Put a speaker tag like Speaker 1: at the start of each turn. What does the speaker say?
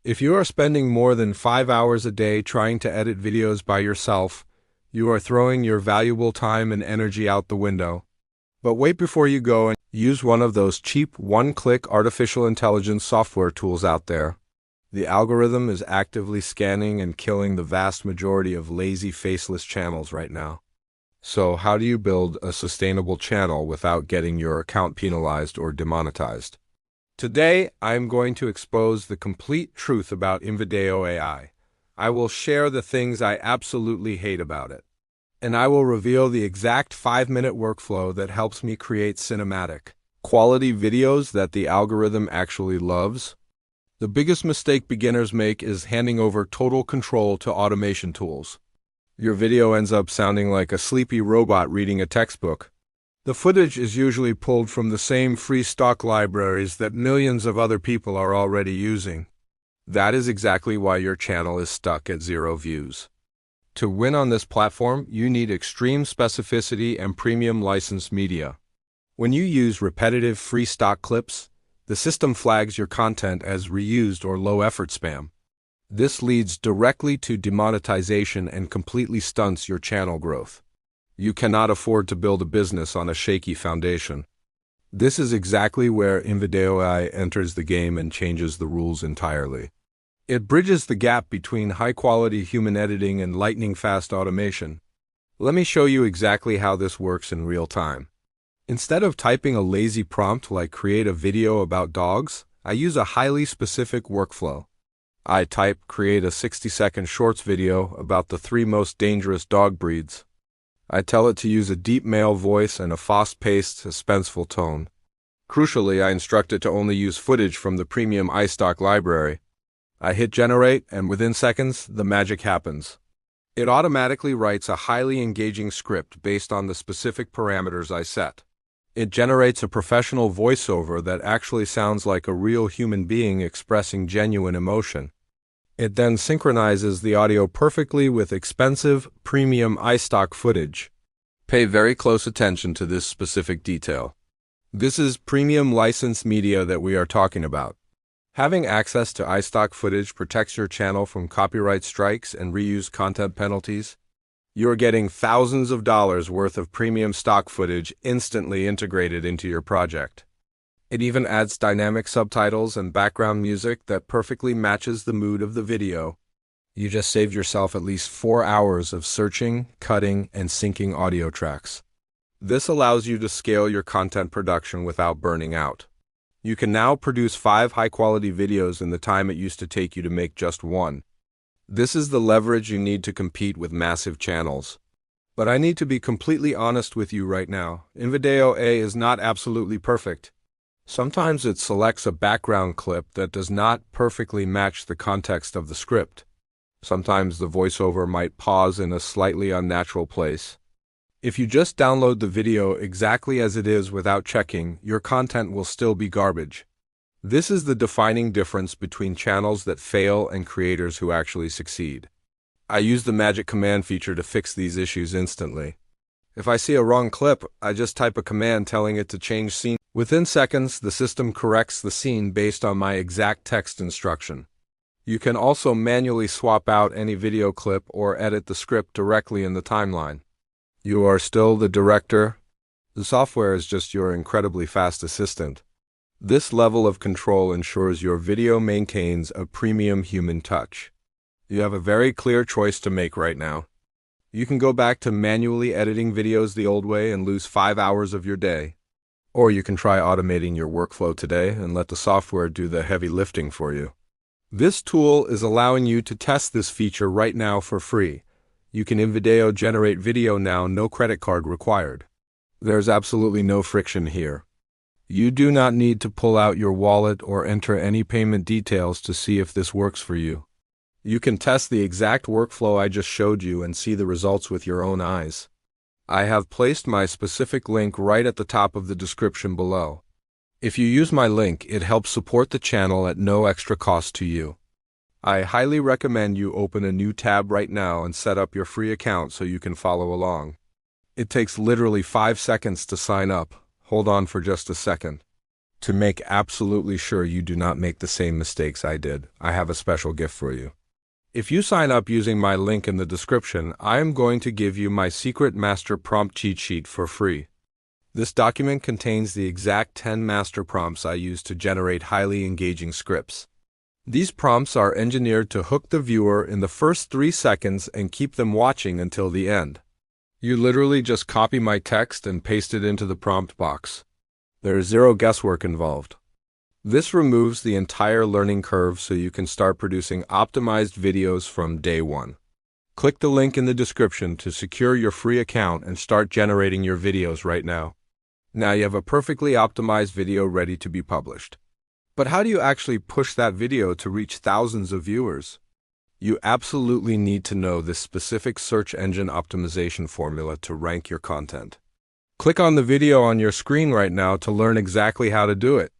Speaker 1: If you are spending more than 5 hours a day trying to edit videos by yourself, you are throwing your valuable time and energy out the window. But wait before you go and use one of those cheap one-click artificial intelligence software tools out there. The algorithm is actively scanning and killing the vast majority of lazy, faceless channels right now. So how do you build a sustainable channel without getting your account penalized or demonetized? Today, I'm going to expose the complete truth about Invideo AI. I will share the things I absolutely hate about it. And I will reveal the exact 5-minute workflow that helps me create cinematic, quality videos that the algorithm actually loves. The biggest mistake beginners make is handing over total control to automation tools. Your video ends up sounding like a sleepy robot reading a textbook. The footage is usually pulled from the same free stock libraries that millions of other people are already using. That is exactly why your channel is stuck at 0 views. To win on this platform, you need extreme specificity and premium licensed media. When you use repetitive free stock clips, the system flags your content as reused or low-effort spam. This leads directly to demonetization and completely stunts your channel growth. You cannot afford to build a business on a shaky foundation. This is exactly where Invideo AI enters the game and changes the rules entirely. It bridges the gap between high-quality human editing and lightning-fast automation. Let me show you exactly how this works in real time. Instead of typing a lazy prompt like "create a video about dogs," I use a highly specific workflow. I type "create a 60-second shorts video about the 3 most dangerous dog breeds." I tell it to use a deep male voice and a fast-paced, suspenseful tone. Crucially, I instruct it to only use footage from the premium iStock library. I hit generate, and within seconds, the magic happens. It automatically writes a highly engaging script based on the specific parameters I set. It generates a professional voiceover that actually sounds like a real human being expressing genuine emotion. It then synchronizes the audio perfectly with expensive, premium iStock footage. Pay very close attention to this specific detail. This is premium licensed media that we are talking about. Having access to iStock footage protects your channel from copyright strikes and reuse content penalties. You're getting thousands of dollars worth of premium stock footage instantly integrated into your project. It even adds dynamic subtitles and background music that perfectly matches the mood of the video. You just saved yourself at least 4 hours of searching, cutting, and syncing audio tracks. This allows you to scale your content production without burning out. You can now produce 5 high-quality videos in the time it used to take you to make just 1. This is the leverage you need to compete with massive channels. But I need to be completely honest with you right now. Invideo AI is not absolutely perfect. Sometimes it selects a background clip that does not perfectly match the context of the script. Sometimes the voiceover might pause in a slightly unnatural place. If you just download the video exactly as it is without checking, your content will still be garbage. This is the defining difference between channels that fail and creators who actually succeed. I use the magic command feature to fix these issues instantly. If I see a wrong clip, I just type a command telling it to change scene. Within seconds, the system corrects the scene based on my exact text instruction. You can also manually swap out any video clip or edit the script directly in the timeline. You are still the director. The software is just your incredibly fast assistant. This level of control ensures your video maintains a premium human touch. You have a very clear choice to make right now. You can go back to manually editing videos the old way and lose 5 hours of your day. Or you can try automating your workflow today and let the software do the heavy lifting for you. This tool is allowing you to test this feature right now for free. You can Invideo generate video now, no credit card required. There's absolutely no friction here. You do not need to pull out your wallet or enter any payment details to see if this works for you. You can test the exact workflow I just showed you and see the results with your own eyes. I have placed my specific link right at the top of the description below. If you use my link, it helps support the channel at no extra cost to you. I highly recommend you open a new tab right now and set up your free account so you can follow along. It takes literally 5 seconds to sign up. Hold on for just a second. To make absolutely sure you do not make the same mistakes I did, I have a special gift for you. If you sign up using my link in the description, I am going to give you my secret master prompt cheat sheet for free. This document contains the exact 10 master prompts I use to generate highly engaging scripts. These prompts are engineered to hook the viewer in the first 3 seconds and keep them watching until the end. You literally just copy my text and paste it into the prompt box. There is zero guesswork involved. This removes the entire learning curve so you can start producing optimized videos from day one. Click the link in the description to secure your free account and start generating your videos right now. Now you have a perfectly optimized video ready to be published. But how do you actually push that video to reach thousands of viewers? You absolutely need to know this specific search engine optimization formula to rank your content. Click on the video on your screen right now to learn exactly how to do it.